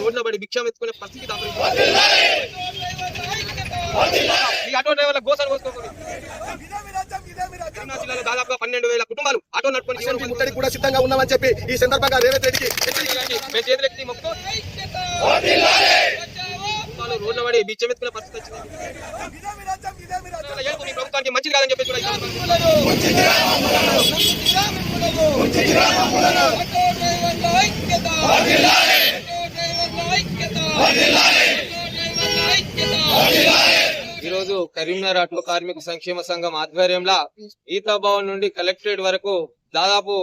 రోడ్ల పడి భిక్షం ఎత్తుకునే పరిస్థితి ఈ ఆటో డ్రైవర్ల గోసలు కోసుకోకూడదు. జిల్లాలో దాదాపుగా 12,000 కుటుంబాలు ఆటో నడుపుకొని ముట్టడికి కూడా సిద్ధంగా ఉన్నామని చెప్పి ఈ సందర్భంగా రేవంత్ రెడ్డికి చేతులెత్తి మొక్కు రోడ్ల పడి బిచ్చం ఎత్తుకునే పరిస్థితి వచ్చింది. మీ ప్రభుత్వానికి మంచిది కాదని చెప్పేసి కూడా ఈరోజు కరీంనగర్ ఆటో కార్మిక సంక్షేమ సంఘం ఆధ్వర్యంలో ఈతా భవన్ నుండి కలెక్టరేట్ వరకు దాదాపు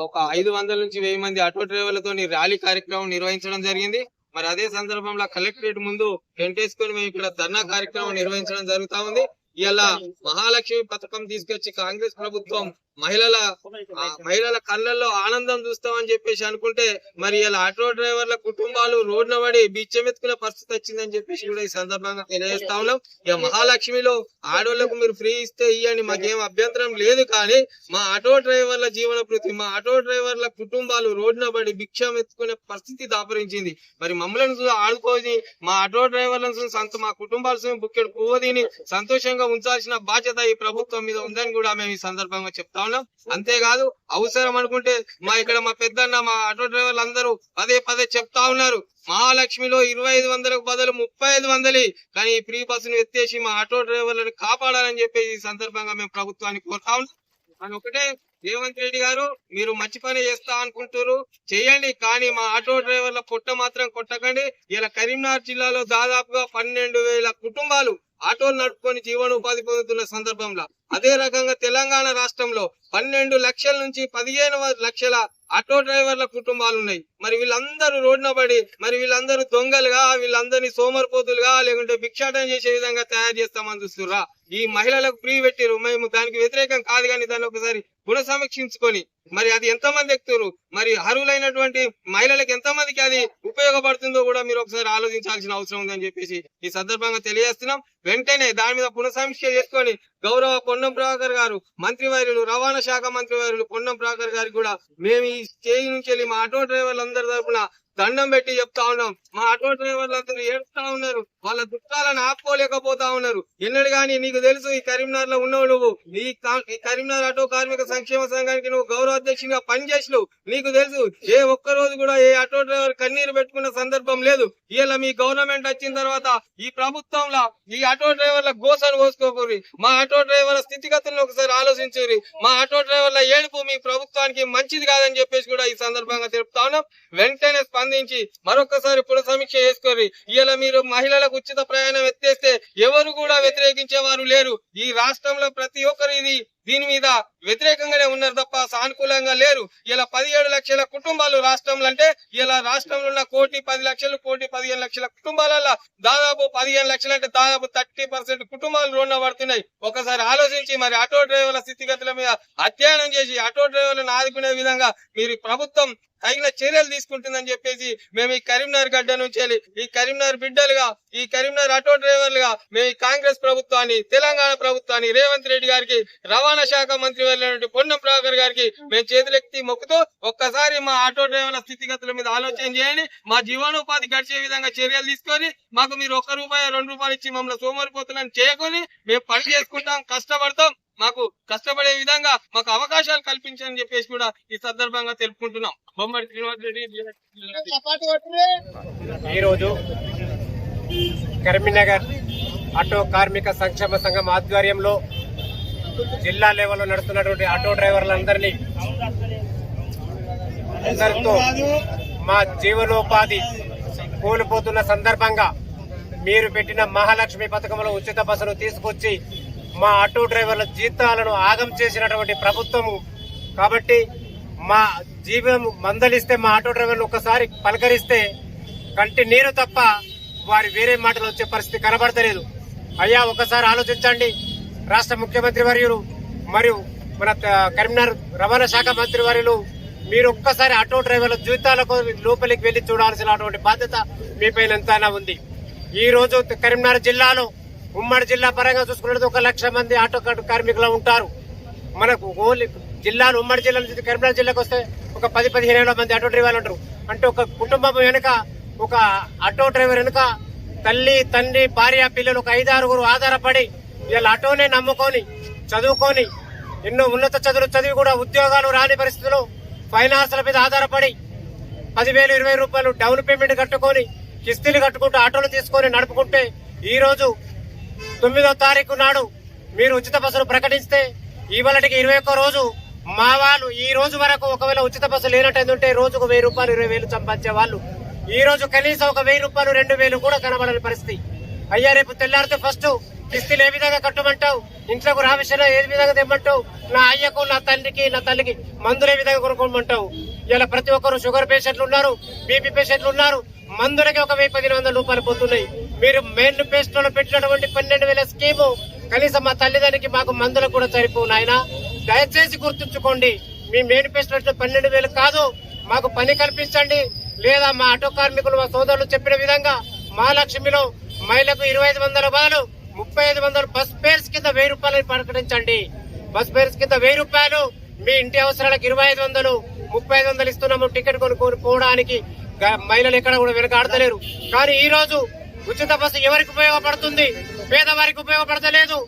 ఒక 500 నుంచి 1000 మంది ఆటో డ్రైవర్లతో ర్యాలీ కార్యక్రమం నిర్వహించడం జరిగింది. మరి అదే సందర్భంలో కలెక్టరేట్ ముందు టెంట్ వేసుకొని మేము ఇక్కడ ధర్నా కార్యక్రమం నిర్వహించడం జరుగుతా ఉంది. ఇలా మహాలక్ష్మి పథకం తీసుకొచ్చి కాంగ్రెస్ ప్రభుత్వం మహిళల కళ్ళల్లో ఆనందం చూస్తామని చెప్పేసి అనుకుంటే మరి ఇలా ఆటో డ్రైవర్ల కుటుంబాలు రోడ్న పడి బిచ్చమెత్తుకునే పరిస్థితి వచ్చిందని చెప్పేసి కూడా ఈ సందర్భంగా తెలియజేస్తా ఉన్నాం. ఇక మహాలక్ష్మిలో ఆడోళ్లకు మీరు ఫ్రీ ఇస్తే ఇవ్వండి, మాకేం అభ్యంతరం లేదు. కానీ మా ఆటో డ్రైవర్ల జీవన భృతి, మా ఆటో డ్రైవర్ల కుటుంబాలు రోడ్న పడి భిక్షం ఎత్తుకునే పరిస్థితి దాపరించింది. మరి మమ్మల్ని ఆడుకోని మా ఆటో డ్రైవర్లను మా కుటుంబాల బుక్కెడు పువ్వదిని సంతోషంగా ఉంచాల్సిన బాధ్యత ఈ ప్రభుత్వం మీద ఉందని కూడా మేము ఈ సందర్భంగా చెప్తా ఉన్నాం. అంతేకాదు అవసరం అనుకుంటే మా పెద్దన్న మా ఆటో డ్రైవర్లు అందరూ పదే చెప్తా ఉన్నారు, మహాలక్ష్మిలో 2500కు బదులు 3500 కానీ ఈ ఫ్రీ బస్సును ఎత్తేసి మా ఆటో డ్రైవర్లను కాపాడాలని చెప్పేసి ఈ సందర్భంగా మేము ప్రభుత్వాన్ని కోరుతా ఉన్నాం. అని ఒకటే రేవంత్ రెడ్డి గారు, మీరు మంచి పని చేస్తా అనుకుంటారు చేయండి, కానీ మా ఆటో డ్రైవర్ల పొట్ట మాత్రం కొట్టకండి. ఇలా కరీంనగర్ జిల్లాలో దాదాపుగా 12,000 కుటుంబాలు ఆటోలు నడుపుకొని జీవనోపాధి పొందుతున్న సందర్భంలో అదే రకంగా తెలంగాణ రాష్ట్రంలో 12 లక్షల నుంచి 15 లక్షల ఆటో డ్రైవర్ల కుటుంబాలు ఉన్నాయి. మరి వీళ్ళందరూ రోడ్న పడి మరి వీళ్ళందరూ దొంగలుగా, వీళ్ళందరినీ సోమరిపోతులుగా లేకుంటే భిక్షాటన చేసే విధంగా తయారు చేస్తామని చూస్తుర్రా. ఈ మహిళలకు ఫ్రీ పెట్టిరు, మేము దానికి వ్యతిరేకం కాదు, కానీ దాన్ని ఒకసారి పునఃసమీక్షించుకొని మరి అది ఎంతమంది ఎక్కుతారు, మరి అర్హులైనటువంటి మహిళలకు ఎంతమందికి అది ఉపయోగపడుతుందో కూడా మీరు ఒకసారి ఆలోచించాల్సిన అవసరం ఉందని చెప్పేసి ఈ సందర్భంగా తెలియజేస్తున్నాం. వెంటనే దాని మీద పునఃసమీక్ష చేసుకొని గౌరవ పొన్నం ప్రభాకర్ గారు మంత్రివర్యులు, రవాణా శాఖ మంత్రివర్యులు పొన్నం ప్రభాకర్ గారికి కూడా మేము ఈ స్టేజ్ నుంచి వెళ్ళి మా ఆటో డ్రైవర్లందరి తరఫున దండం పెట్టి చెప్తా ఉన్నాం. మా ఆటో డ్రైవర్లందరూ ఏడుస్తా ఉన్నారు, వాళ్ళ దుఃఖాలను ఆపుకోలేకపోతా ఉన్నారు. ఎన్నడు గాని నీకు తెలుసు ఈ కరీంనగర్ లో ఉన్నావు, నువ్వు ఈ కరీంనగర్ ఆటో కార్మిక సంక్షేమ సంఘానికి నువ్వు గౌరవ అధ్యక్షునిగా పనిచేసినావు, నీకు తెలుసు ఏ ఒక్క రోజు కూడా ఏ ఆటో డ్రైవర్ కన్నీరు పెట్టుకున్న సందర్భం లేదు. ఇలా మీ గవర్నమెంట్ వచ్చిన తర్వాత ఈ ప్రభుత్వంలో ఈ ఆటో డ్రైవర్ల గోసను కోసుకోకూరి, మా ఆటో డ్రైవర్ల స్థితిగతులను ఒకసారి ఆలోచించురి, మా ఆటో డ్రైవర్ల ఏడుపు మీ ప్రభుత్వానికి మంచిది కాదని చెప్పేసి కూడా ఈ సందర్భంగా తెలుపుతా ఉన్నాం. వెంటనే స్పందించి మరొకసారి పునఃసమీక్ష చేసుకోరి. ఇలా మీరు మహిళలకు ఉచిత ప్రయాణం ఎత్తేస్తే ఎవరు కూడా వ్యతిరేకించేవారు లేరు. ఈ రాష్ట్రంలో ప్రతి ఒక్కరు దీని మీద వ్యతిరేకంగానే ఉన్నారు తప్ప సానుకూలంగా లేరు. ఇలా 17 లక్షల కుటుంబాలు రాష్ట్రంలో అంటే ఇలా రాష్ట్రంలో ఉన్న 1,10,00,000 1,15,00,000 కుటుంబాలలో దాదాపు 15 లక్షలు అంటే దాదాపు 30% కుటుంబాలు రోడ్న పడుతున్నాయి. ఒకసారి ఆలోచించి మరి ఆటో డ్రైవర్ల స్థితిగతుల మీద అధ్యయనం చేసి ఆటో డ్రైవర్లను ఆదుకునే విధంగా మీరు ప్రభుత్వం తగిన చర్యలు తీసుకుంటుందని చెప్పేసి మేము ఈ కరీంనగర్ గడ్డ నుంచి ఈ కరీంనగర్ బిడ్డలుగా, ఈ కరీంనగర్ ఆటో డ్రైవర్లుగా మేము ఈ కాంగ్రెస్ ప్రభుత్వాన్ని, తెలంగాణ ప్రభుత్వాన్ని, రేవంత్ రెడ్డి గారికి, రవాణా శాఖ మంత్రి పొన్నం ప్రభాకర్ గారికి మేము చేతులెత్తి మొక్కుతూ ఒక్కసారి మా ఆటో డ్రైవర్ల స్థితిగతుల మీద ఆలోచన చేయండి. మా జీవనోపాధి గడిచే విధంగా చర్యలు తీసుకొని మాకు మీరు ₹1 ₹2 ఇచ్చి మమ్మల్ని సోమరిపోతులని చేయకొని మేము పని చేసుకుంటాం, కష్టపడతాం. మాకు కష్టపడే విధంగా మాకు అవకాశాలు కల్పించని చెప్పేసి కూడా ఈ సందర్భంగా తెలుపుకుంటున్నాం. బొమ్మడి శ్రీనివాస్ రెడ్డి. ఈరోజు కరీంనగర్ ఆటో కార్మిక సంక్షేమ సంఘం ఆధ్వర్యంలో జిల్లా లెవెల్లో నడుస్తున్నటువంటి ఆటో డ్రైవర్లందరినీ మా జీవనోపాధి కోల్పోతున్న సందర్భంగా మీరు పెట్టిన మహాలక్ష్మి పథకంలో ఉచిత బస్సును తీసుకొచ్చి మా ఆటో డ్రైవర్ల జీతాలను ఆగం చేసినటువంటి ప్రభుత్వము కాబట్టి మా జీవం మందలిస్తే మా ఆటో డ్రైవర్లు ఒకసారి పలకరిస్తే కంటి నీరు తప్ప వారి వేరే మాటలు వచ్చే పరిస్థితి కనబడతలేదు. అయ్యా ఒకసారి ఆలోచించండి. రాష్ట్ర ముఖ్యమంత్రి వర్యులు మరియు మన కరీంనగర్ రవాణా శాఖ మంత్రి వర్యులు మీరు ఒక్కసారి ఆటో డ్రైవర్ల జీవితాలకు లోపలికి వెళ్లి చూడాల్సినటువంటి బాధ్యత మీపైన ఎంతైనా ఉంది. ఈ రోజు కరీంనగర్ జిల్లాలో ఉమ్మడి జిల్లా పరంగా చూసుకున్నట్టు 1 లక్ష మంది ఆటో కార్మికులు ఉంటారు. మనకు ఓన్లీ జిల్లాలు ఉమ్మడి జిల్లా నుంచి కరీంనగర్ జిల్లాకు వస్తే ఒక 10-15 మంది ఆటో డ్రైవర్లు ఉంటారు. అంటే ఒక కుటుంబం వెనుక ఒక ఆటో డ్రైవర్ వెనుక తల్లి, తండ్రి, భార్య, పిల్లలు ఒక 5-6 ఆధారపడి వీళ్ళ ఆటోనే నమ్ముకొని చదువుకొని ఎన్నో ఉన్నత చదువులు చదివి కూడా ఉద్యోగాలు రాని పరిస్థితుల్లో ఫైనాన్స్ల మీద ఆధారపడి 10,000-20,000 రూపాయలు డౌన్ పేమెంట్ కట్టుకొని కిస్తీలు కట్టుకుంటూ ఆటోలు తీసుకొని నడుపుకుంటే ఈ రోజు 9వ తారీఖు నాడు మీరు ఉచిత బస్సులు ప్రకటిస్తే ఇవాళకి 21 రోజు మా వాళ్ళు ఈ రోజు వరకు ఒకవేళ ఉచిత బస్సు లేనట్టుంటే రోజుకు 1,000 రూపాయలు 20,000 సంపాదించే వాళ్ళు ఈ రోజు కనీసం ఒక 1,000 రూపాయలు 2,000 కూడా కనబడని పరిస్థితి. అయ్యా రేపు తెల్లారితే ఫస్ట్ కిస్తీలు ఏ విధంగా కట్టమంటావు, ఇంట్లోకి రావిషయం ఏ విధంగా తెమ్మంటావు, నా అయ్యకు నా తండ్రికి నా తల్లికి మందులు ఏ విధంగా కొనుక్కోమంటావు. ఇలా ప్రతి ఒక్కరు షుగర్ పేషెంట్లు ఉన్నారు, బీపీ పేషెంట్లు ఉన్నారు, మందులకి ఒక 1,000-1,500 రూపాయలు పోతున్నాయి. మీరు మేనిఫెస్టోలో పెట్టినటువంటి 12,000 స్కీము కనీసం మా తల్లిదండ్రికి మాకు మందులకు కూడా సరిపోవు నాయన. దయచేసి గుర్తుంచుకోండి, మీ మేనిఫెస్టో 12,000 కాదు, మాకు పని కల్పించండి. లేదా మా ఆటో కార్మికులు మా సోదరులు చెప్పిన విధంగా మహాలక్ష్మిలో మహిళకు 2,500 బదులు 3,500 బస్ ఫేర్స్ కింద 1,000 రూపాయలు ప్రకటించండి. బస్ ఫేర్స్ కింద 1,000 రూపాయలు మీ ఇంటి అవసరాలకు 2,500, 3,500 ఇస్తున్నాము టికెట్ కొనుక్కొని పోవడానికి. మహిళలు ఎక్కడ కూడా వెనకాడతలేరు. కానీ ఈ రోజు ఉచిత బస్సు ఎవరికి ఉపయోగపడుతుంది? పేదవారికి ఉపయోగపడతలేదు.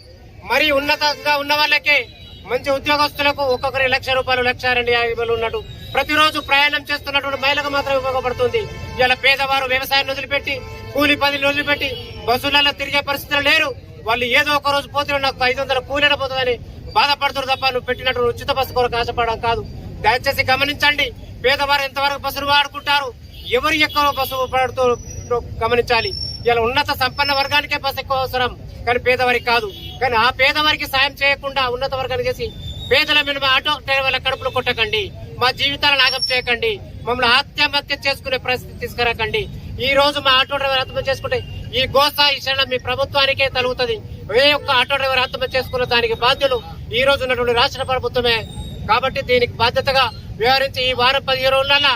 మరి ఉన్నతంగా ఉన్న వాళ్ళకే మంచి ఉద్యోగస్తులకు ఒక్కొక్కరి 1,00,000 రూపాయలు 1,50,000 ఉన్నట్టు ప్రతిరోజు ప్రయాణం చేస్తున్నటువంటి మహిళలకు మాత్రమే ఉపయోగపడుతుంది. ఇలా పేదవారు వ్యవసాయాన్ని వదిలిపెట్టి కూలి పనులు వదిలిపెట్టి బస్సులలో తిరిగే పరిస్థితులు లేరు. వాళ్ళు ఏదో ఒక రోజు పోతే నాకు 500 కూలీన పోతుందని బాధపడుతున్నారు తప్ప నువ్వు పెట్టినట్టు ఉచిత బస్సు కొరకు ఆశపడడం కాదు. దయచేసి గమనించండి, పేదవారు ఎంతవరకు బస్సులు వాడుకుంటారు, ఎవరు ఎక్కువ బస్సు పడుతూ గమనించాలి. ఇలా ఉన్నత సంపన్న వర్గానికే బస్సు ఎక్కువ అవసరం, కానీ పేదవారికి కాదు. కానీ ఆ పేదవారికి సాయం చేయకుండా ఉన్నత వర్గానికి చేసి పేదల మీద ఆటో డ్రైవర్ల కడుపులు కొట్టకండి, మా జీవితాలను నాగం చేయకండి, మమ్మల్ని ఆత్మహత్య చేసుకునే పరిస్థితి తీసుకురాకండి. ఈ రోజు మా ఆటో డ్రైవర్ ఆత్మహత్య చేసుకుంటే ఈ గోసా ఈ క్షణం మీ ప్రభుత్వానికే తలుగుతుంది. ఏ ఒక్క ఆటో డ్రైవర్ ఆత్మహత్య చేసుకున్న దానికి బాధ్యులు ఈ రోజు ఉన్నటువంటి రాష్ట్ర ప్రభుత్వమే. కాబట్టి దీనికి బాధ్యతగా వ్యవహరించి ఈ వారం 15 రోజుల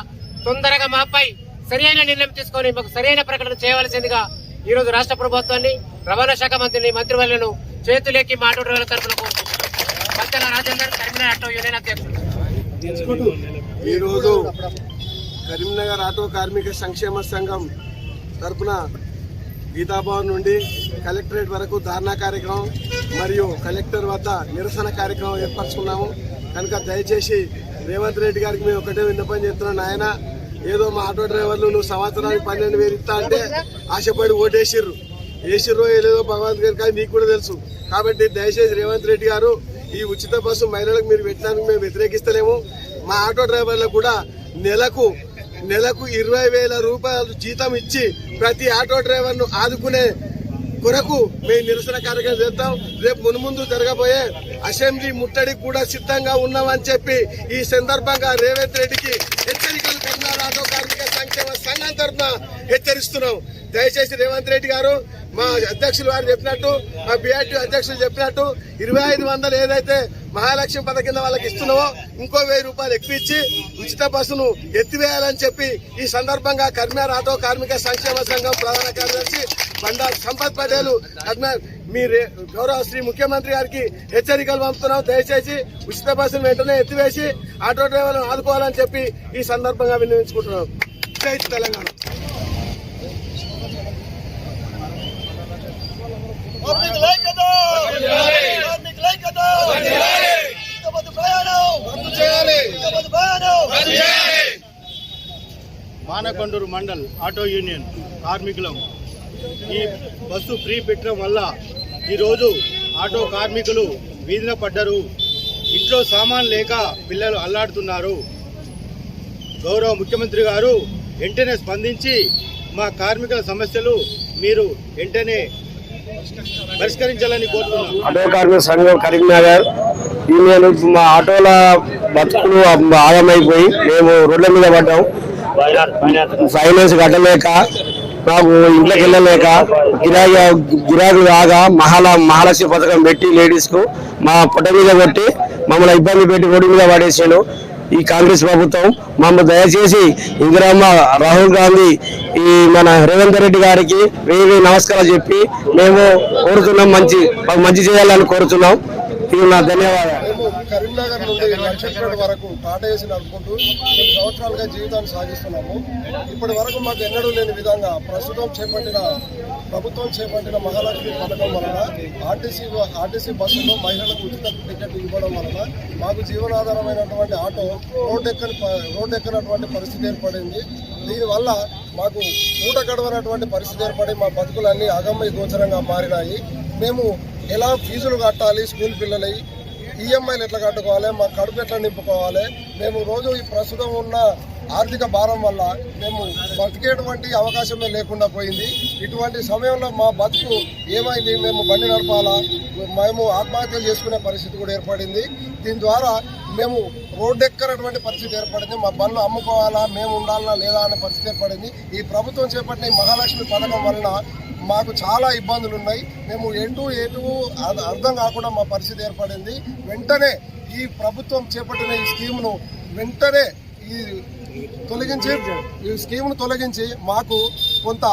తొందరగా మాపై సరైన నిర్ణయం తీసుకొని మాకు సరైన ప్రకటన చేయవలసిందిగా ఈ రోజు రాష్ట్ర ప్రభుత్వాన్ని, రవాణా శాఖ మంత్రిని, మంత్రివర్యులను చేతులెక్కి మా ఆటో డ్రైవర్ల తరఫున కోరుకుంటున్నాం. మధ్యల రాజేందర్, కరీంనగర్ ఆటో యూనియన్ అధ్యక్షుడు. ఈ రోజు కరీంనగర్ ఆటో కార్మిక సంక్షేమ సంఘం తరఫున గీతాభవన్ నుండి కలెక్టరేట్ వరకు ధర్నా కార్యక్రమం మరియు కలెక్టర్ వద్ద నిరసన కార్యక్రమం ఏర్పరచుకున్నాము. కనుక దయచేసి రేవంత్ రెడ్డి గారికి మేము ఒకటే విన్నపం చేస్తున్నాం. నాయన, ఏదో మా ఆటో డ్రైవర్లు నువ్వు సంవత్సరానికి 12,000 ఇస్తా అంటే ఆశపడి ఓటేసిర్రు. వేసిర్రో ఏలేదో భగవంత్ గారికి అది నీకు కూడా తెలుసు. కాబట్టి దయచేసి రేవంత్ రెడ్డి గారు, ఈ ఉచిత బస్సు మహిళలకు మీరు పెట్టడానికి మేము వ్యతిరేకిస్తలేము. మా ఆటో డ్రైవర్లకు కూడా నెలకు 20,000 రూపాయలు జీతం ఇచ్చి ప్రతి ఆటో డ్రైవర్ ను ఆదుకునే కొరకు మేము నిరసన కార్యక్రమం చేస్తాం. రేపు మున్ముందు జరగబోయే అసెంబ్లీ ముట్టడికి కూడా సిద్ధంగా ఉన్నామని చెప్పి ఈ సందర్భంగా రేవంత్ రెడ్డికి హెచ్చరికలు కర్ణాటక ఆటో కార్మిక సంక్షేమ సంఘం తరఫున హెచ్చరిస్తున్నాం. దయచేసి రేవంత్ రెడ్డి గారు, మా అధ్యక్షులు వారు చెప్పినట్టు, మా బీఆర్టీ అధ్యక్షులు చెప్పినట్టు 2,500 ఏదైతే మహాలక్ష్మి పథకం కింద వాళ్ళకి ఇస్తున్నావో ఇంకో 1,000 రూపాయలు ఎక్కువ ఇచ్చి ఉచిత బస్సును ఎత్తివేయాలని చెప్పి ఈ సందర్భంగా కరీంనగర్ ఆటో కార్మిక సంక్షేమ సంఘం ప్రధాన కార్యదర్శి బండా సంపత్ పటేల్ మీ గౌరవ శ్రీ ముఖ్యమంత్రి గారికి హెచ్చరికలు పంపుతున్నాం. దయచేసి ఉచిత బస్సును వెంటనే ఎత్తివేసి ఆటో డ్రైవర్లను ఆదుకోవాలని చెప్పి ఈ సందర్భంగా విన్నవించుకుంటున్నాం. జై తెలంగాణ. మానకొండూరు మండల్ ఆటో యూనియన్ కార్మికులం. ఈ బస్సు ఫ్రీ పెట్టడం వల్ల ఈరోజు ఆటో కార్మికులు వీధిన పడ్డారు. ఇంట్లో సామాన్ లేక పిల్లలు అల్లాడుతున్నారు. గౌరవ ముఖ్యమంత్రి గారు వెంటనే స్పందించి మా కార్మికుల సమస్యలు మీరు వెంటనే పరిష్కరించాలని కోరుతున్నాం. ఆటో కార్మిక సంఘం కరీంనగర్ యూనియన్ మా ఆటోల బతుకులు ఆగమైపోయి మేము రోడ్ల మీద పడ్డాం. ఫైనాన్స్ కట్టలేక, మాకు ఇంట్లోకి వెళ్ళలేక, గిరాకీ రాగా మహాలక్ష్మి పథకం పెట్టి లేడీస్ కు మా పొట్ట మీద కొట్టి మమ్మల్ని ఇబ్బంది పెట్టి రోడ్డు మీద పడేసాడు ఈ కాంగ్రెస్ ప్రభుత్వం. మమ్మల్ని దయచేసి ఇందిరమ్మ, రాహుల్ గాంధీ, ఈ మన రేవంత్ రెడ్డి గారికి వేరే నమస్కారాలు చెప్పి మేము కోరుతున్నాం, మంచి చేయాలని కోరుతున్నాం. ఇవి నా ధన్యవాదాలు. కరీంనగర్ నుండి లక్షపేట వరకు టాటా ఏసీ నడుపుకుంటూ 2 సంవత్సరాలుగా జీవితాన్ని సాగిస్తున్నాము. ఇప్పటి వరకు మాకు ఎన్నడూ లేని విధంగా ప్రభుత్వం చేపట్టిన మహాలక్ష్మి పథకం వలన ఆర్టీసీ బస్సులో మహిళలకు ఉచిత టికెట్ ఇవ్వడం వలన మాకు జీవనాధారమైనటువంటి ఆటో రోడ్డు ఎక్కనటువంటి పరిస్థితి ఏర్పడింది. దీనివల్ల మాకు పూట గడవనటువంటి పరిస్థితి ఏర్పడి మా బతుకులన్నీ అగమ్య గోచరంగా మారినాయి. మేము ఎలా ఫీజులు కట్టాలి, స్కూల్ పిల్లలై ఈఎంఐలు ఎట్లా కట్టుకోవాలి, మా కడుపు ఎట్లా నింపుకోవాలి, మేము రోజు ఈ ప్రస్తుతం ఉన్న ఆర్థిక భారం వల్ల మేము బతికేటువంటి అవకాశమే లేకుండా పోయింది. ఇటువంటి సమయంలో మా బతుకు ఏమైంది, మేము బండి నడపాలా, మేము ఆత్మహత్యలు చేసుకునే పరిస్థితి కూడా ఏర్పడింది. దీని ద్వారా మేము రోడ్డు ఎక్కనటువంటి పరిస్థితి ఏర్పడింది. మా బండ్లు అమ్ముకోవాలా, మేము ఉండాలా లేదా అనే పరిస్థితి ఏర్పడింది. ఈ ప్రభుత్వం చేపట్టిన ఈ మహాలక్ష్మి పథకం వలన మాకు చాలా ఇబ్బందులు ఉన్నాయి. మేము ఎటు అర్థం కాకుండా మా పరిస్థితి ఏర్పడింది. వెంటనే ఈ ప్రభుత్వం చేపట్టిన ఈ స్కీమ్ను వెంటనే ఈ స్కీమ్ను తొలగించి మాకు కొంత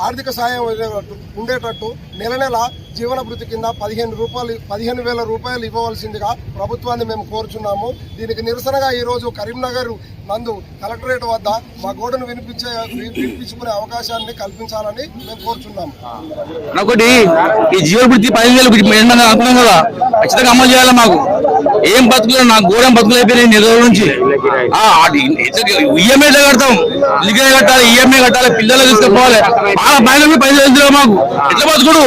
ఆర్థిక సాయం ఉండేటట్టు నెల జీవన భృతి కింద 15,000 రూపాయలు ఇవ్వవలసిందిగా ప్రభుత్వాన్ని మేము కోరుచున్నాము. దీనికి నిరసనగా ఈరోజు కరీంనగర్ నందు కలెక్టరేట్ వద్ద మా గోడను వినిపించుకునే అవకాశాన్ని కల్పించాలని మేము కోరుచున్నాము. ఒకటి ఈ జీవన భృతి 15,000 అనుకున్నాం కదా, ఖచ్చితంగా అమలు చేయాలి. మాకు ఏం బతుకులు, నాకు గోడం బతుకులు అయిపోయినాయి 2 రోజుల నుంచి. ఈఎంఐ కడతాం, లిగల్ కట్టాలి, ఈఎంఐ కట్టాలి, పిల్లలు తీసుకుపోవాలి. బాగా పైసలు మాకు ఎట్లా బతుకుడు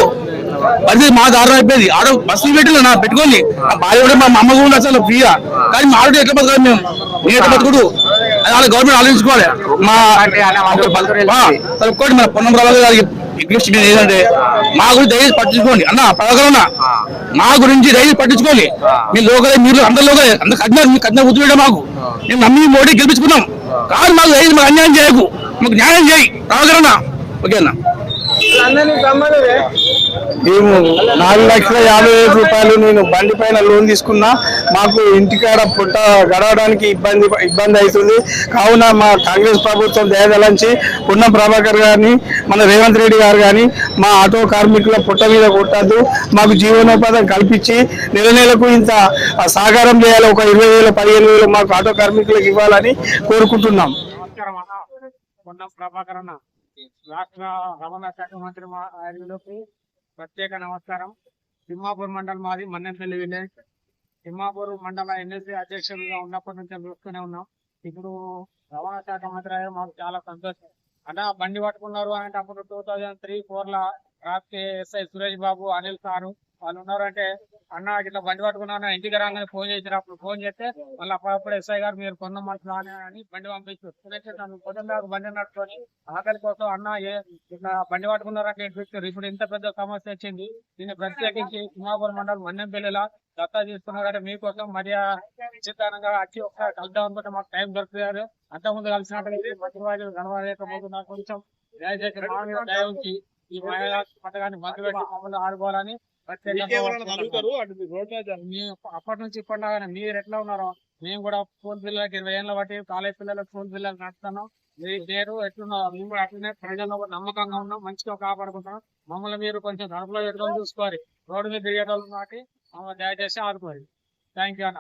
పరిస్థితి మా దారుణం అయిపోయింది. ఆడో బస్సులు పెట్టిన నా పెట్టుకోండి, మా భార్య కూడా మా అమ్మ కూడా అసలు ఫ్రీగా, కానీ మా ఆవిడ ఎట్లా బతకాలి, మేము ఎట్లా బతుకుడు అది గవర్నమెంట్ ఆలోచించుకోవాలి. మన పొన్నం ప్రభాకర్ గారికి రిక్వెస్ట్ ఏంటంటే మా గురించి దయచేసి పట్టించుకోండి అన్న, ప్రభాకర్ మా గురించి దయచేసి పట్టించుకోండి. మీ లోకలే, మీరు అందరు లోకలే, అందరు కట్టిన గుర్తుపెట్టాం. మాకు మేము నమ్మి మోడీ గెలిపించుకున్నాం, కానీ మాకు దయచేసి మాకు అన్యాయం చేయకు, మాకు న్యాయం చేయి ప్రభాకర్ అన్న. ఓకేనా, మేము 4,50,000 రూపాయలు నేను బండి పైన లోన్ తీసుకున్నా. మాకు ఇంటికాడ పుట్ట గడవడానికి ఇబ్బంది అవుతుంది. కావున మా కాంగ్రెస్ ప్రభుత్వం దయదలంచి పొన్నం ప్రభాకర్ గారిని, మన రేవంత్ రెడ్డి గారు కానీ మా ఆటో కార్మికుల పుట్ట మీద కొట్టద్దు, మాకు జీవనోపాధి కల్పించి నెలకు ఇంత సహకారం చేయాలి. ఒక 20,000 15,000 మాకు ఆటో కార్మికులకు ఇవ్వాలని కోరుకుంటున్నాం. పొన్నం ప్రభాకర్ అన్న, రాష్ట్ర రవాణా శాఖ మంత్రి ఆయనలోకి ప్రత్యేక నమస్కారం. తిమ్మాపూర్ మండలం మాది, మన్నెంపల్లి విలేజ్. తిమ్మాపూర్ మండల ఎన్ఎస్సీ అధ్యక్షులుగా ఉన్నప్పటి నుంచి చూస్తూనే ఉన్నాం. ఇప్పుడు రవాణా శాఖ మంత్రి అయ్యారు, మాకు చాలా సంతోషం. అన్న బండి పట్టుకున్నారు అంటే అప్పుడు 2003-4 రాష్ట్రీయ ఎస్ఐ సురేష్ బాబు, అనిల్ సారు వాళ్ళు ఉన్నారంటే, అన్న ఇట్లా బండి పట్టుకున్నా ఇంటికి రాగానే ఫోన్ చేశారు. అప్పుడు ఫోన్ చేస్తే మళ్ళీ అప్పుడు ఎస్ఐ గారు మీరు పొందమంటున్నా అని బండి పంపించారు. పొద్దున్న బండి నడుచుకొని ఆకలి కోసం అన్న ఇట్లా బండి పట్టుకున్నారంటే ఇప్పుడు ఇంత పెద్ద సమస్య వచ్చింది. దీన్ని ప్రత్యేకించి తిమ్మాపూర్ మండలం మన్నెంపల్లిలా దత్తా తీసుకున్నారంటే మీకోసం మర్యాదగా వచ్చి ఒకసారి కలుద్దాం అనుకుంటే మాకు టైం దొరుకుతారు. అంతకుముందు కలిసినట్టు మంత్రి వాళ్ళు కనబడలేకపోతున్నా. కొంచెం దయచేసి మా మీద దయ ఉంచి ఈ మహిళా పథకాన్ని బంద్ పెట్టి మమ్మల్ని ఆడుకోవాలని అప్పటి నుంచి ఇప్పటిలాగానే మీరు ఎట్లా ఉన్నారో మేము కూడా స్కూల్ పిల్లలకి 20 ఏళ్ళ బట్టి కాలేజ్ పిల్లలకు స్కూల్ పిల్లలు నడుస్తున్నాం. మీరు ఎట్లున్నారు, మేము కూడా అట్లనే ప్రజల్లో నమ్మకంగా ఉన్నాం, మంచిగా కాపాడుకుంటున్నాం. మమ్మల్ని మీరు కొంచెం తరపులో ఎట్లా చూసుకోవాలి, రోడ్డు మీద తిరిగేటోళ్ళు నాటి దయచేసి ఆడుకోవాలి. థ్యాంక్ యూ అన్న.